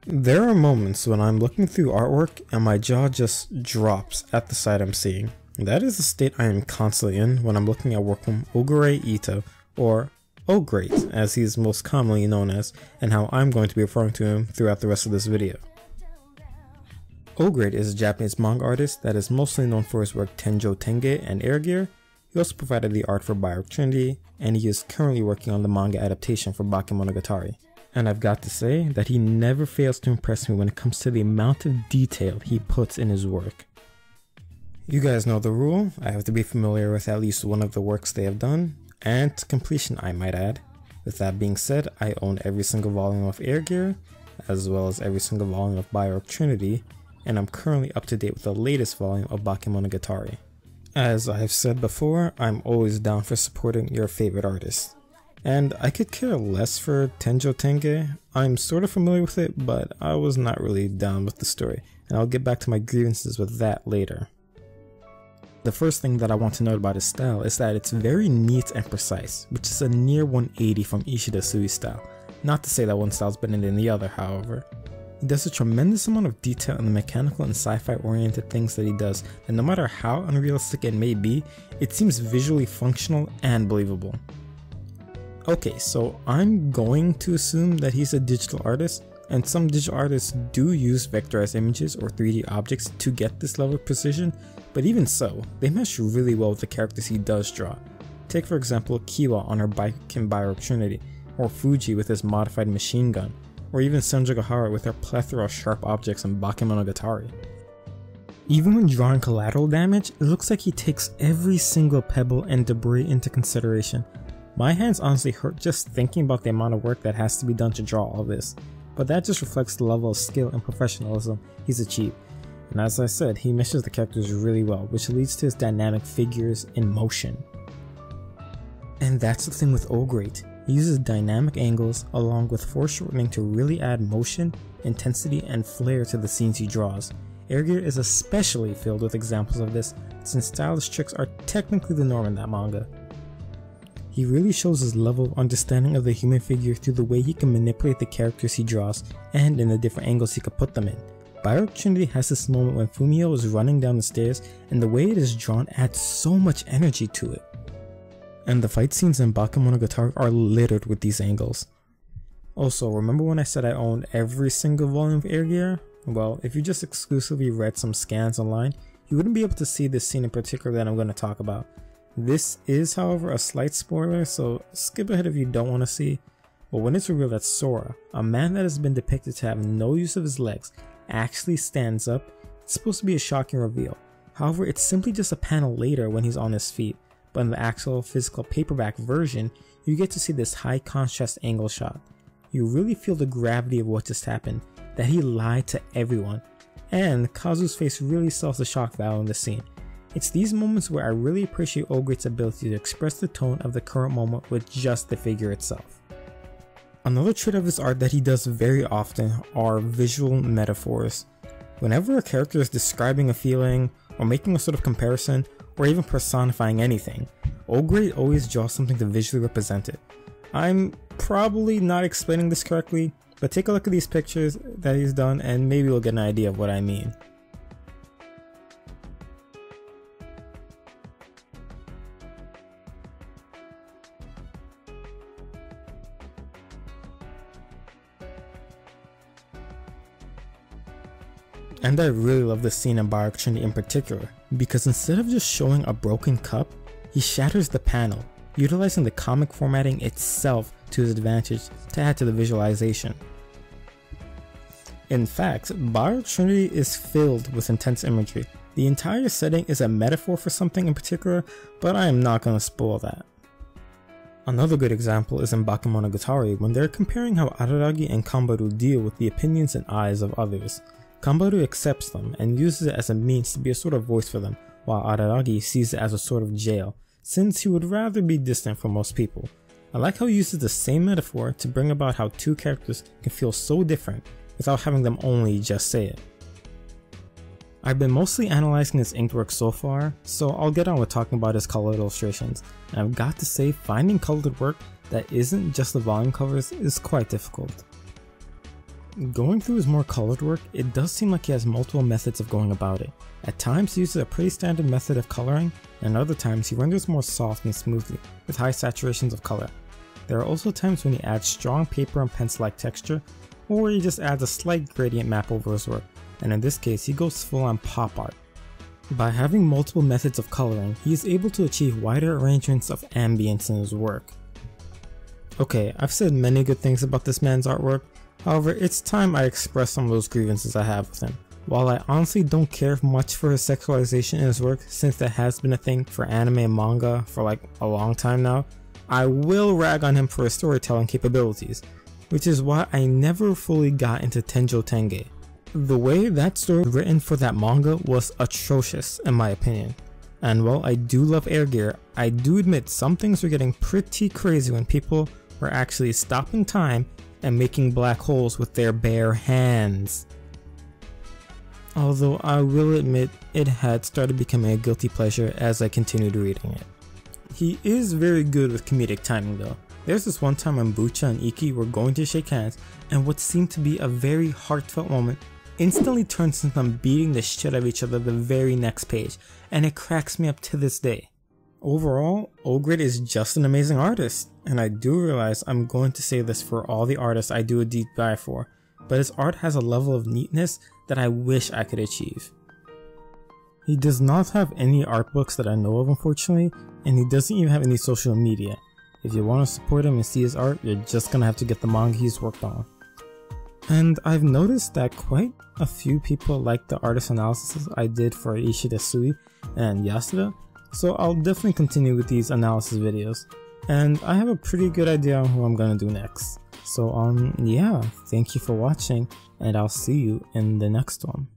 There are moments when I'm looking through artwork and my jaw just drops at the sight I'm seeing. That is the state I am constantly in when I'm looking at work from Ōgure Ito, or Ōgure as he is most commonly known as, and how I'm going to be referring to him throughout the rest of this video. Ōgure is a Japanese manga artist that is mostly known for his work Tenjo Tenge and Ōgure. He also provided the art for Biotic Trinity, and he is currently working on the manga adaptation for Bakemonogatari. And I've got to say that he never fails to impress me when it comes to the amount of detail he puts in his work. You guys know the rule, I have to be familiar with at least one of the works they have done, and to completion I might add. With that being said, I own every single volume of Ōgure, as well as every single volume of Biotic Trinity, and I'm currently up to date with the latest volume of Bakemonogatari. As I've said before, I'm always down for supporting your favorite artists. And I could care less for Tenjo Tenge. I'm sort of familiar with it, but I was not really down with the story, and I'll get back to my grievances with that later. The first thing that I want to note about his style is that it's very neat and precise, which is a near 180 from Ishida Sui's style. Not to say that one style's better than the other, however. He does a tremendous amount of detail in the mechanical and sci-fi oriented things that he does, and no matter how unrealistic it may be, it seems visually functional and believable. Okay, so I'm going to assume that he's a digital artist, and some digital artists do use vectorized images or 3D objects to get this level of precision, but even so, they mesh really well with the characters he does draw. Take for example Kiwa on her bike in Biotic Trinity, or Fuji with his modified machine gun, or even Senjogahara with her plethora of sharp objects in Bakemonogatari. Even when drawing collateral damage, it looks like he takes every single pebble and debris into consideration. My hands honestly hurt just thinking about the amount of work that has to be done to draw all this, but that just reflects the level of skill and professionalism he's achieved. And as I said, he meshes the characters really well, which leads to his dynamic figures in motion. And that's the thing with Ōgure. He uses dynamic angles along with foreshortening to really add motion, intensity, and flair to the scenes he draws. Ōgure is especially filled with examples of this, since stylish tricks are technically the norm in that manga. He really shows his level of understanding of the human figure through the way he can manipulate the characters he draws and in the different angles he could put them in. Biotic Trinity has this moment when Fumio is running down the stairs, and the way it is drawn adds so much energy to it. And the fight scenes in Bakemonogatari are littered with these angles. Also, remember when I said I owned every single volume of Ōgure? Well, if you just exclusively read some scans online, you wouldn't be able to see this scene in particular that I'm going to talk about. This is, however, a slight spoiler, so skip ahead if you don't want to see. But when it's revealed that Sora, a man that has been depicted to have no use of his legs, actually stands up, it's supposed to be a shocking reveal. However, it's simply just a panel later when he's on his feet, but in the actual physical paperback version, you get to see this high contrast angle shot. You really feel the gravity of what just happened, that he lied to everyone, and Kazu's face really sells the shock value in the scene. It's these moments where I really appreciate Ōgure's ability to express the tone of the current moment with just the figure itself. Another trait of his art that he does very often are visual metaphors. Whenever a character is describing a feeling, or making a sort of comparison, or even personifying anything, Ōgure always draws something to visually represent it. I'm probably not explaining this correctly, but take a look at these pictures that he's done and maybe you'll get an idea of what I mean. And I really love this scene in Biotic Trinity in particular, because instead of just showing a broken cup, he shatters the panel, utilizing the comic formatting itself to his advantage to add to the visualization. In fact, Biotic Trinity is filled with intense imagery. The entire setting is a metaphor for something in particular, but I am not going to spoil that. Another good example is in Bakemonogatari when they're comparing how Araragi and Kambaru deal with the opinions and eyes of others. Kambaru accepts them and uses it as a means to be a sort of voice for them, while Araragi sees it as a sort of jail, since he would rather be distant from most people. I like how he uses the same metaphor to bring about how two characters can feel so different without having them only just say it. I've been mostly analyzing his inked work so far, so I'll get on with talking about his colored illustrations, and I've got to say finding colored work that isn't just the volume covers is quite difficult. Going through his more colored work, it does seem like he has multiple methods of going about it. At times he uses a pretty standard method of coloring, and other times he renders more soft and smoothly, with high saturations of color. There are also times when he adds strong paper and pencil-like texture, or he just adds a slight gradient map over his work, and in this case he goes full on pop art. By having multiple methods of coloring, he is able to achieve wider arrangements of ambience in his work. Okay, I've said many good things about this man's artwork, however it's time I express some of those grievances I have with him. While I honestly don't care much for his sexualization in his work, since that has been a thing for anime and manga for like a long time now, I will rag on him for his storytelling capabilities, which is why I never fully got into Tenjo Tenge. The way that story was written for that manga was atrocious in my opinion. And while I do love Ōgure, I do admit some things were getting pretty crazy when people were actually stopping time and making black holes with their bare hands. Although I will admit it had started becoming a guilty pleasure as I continued reading it. He is very good with comedic timing though. There's this one time when Bucha and Iki were going to shake hands, and what seemed to be a very heartfelt moment instantly turns into them beating the shit out of each other the very next page, and it cracks me up to this day. Overall, Ōgure is just an amazing artist, and I do realize I'm going to say this for all the artists I do a deep dive for, but his art has a level of neatness that I wish I could achieve. He does not have any art books that I know of unfortunately, and he doesn't even have any social media. If you want to support him and see his art, you're just gonna have to get the manga he's worked on. And I've noticed that quite a few people like the artist analysis I did for Ishida Sui and Yasuda, so I'll definitely continue with these analysis videos, and I have a pretty good idea on who I'm gonna do next. So yeah, thank you for watching, and I'll see you in the next one.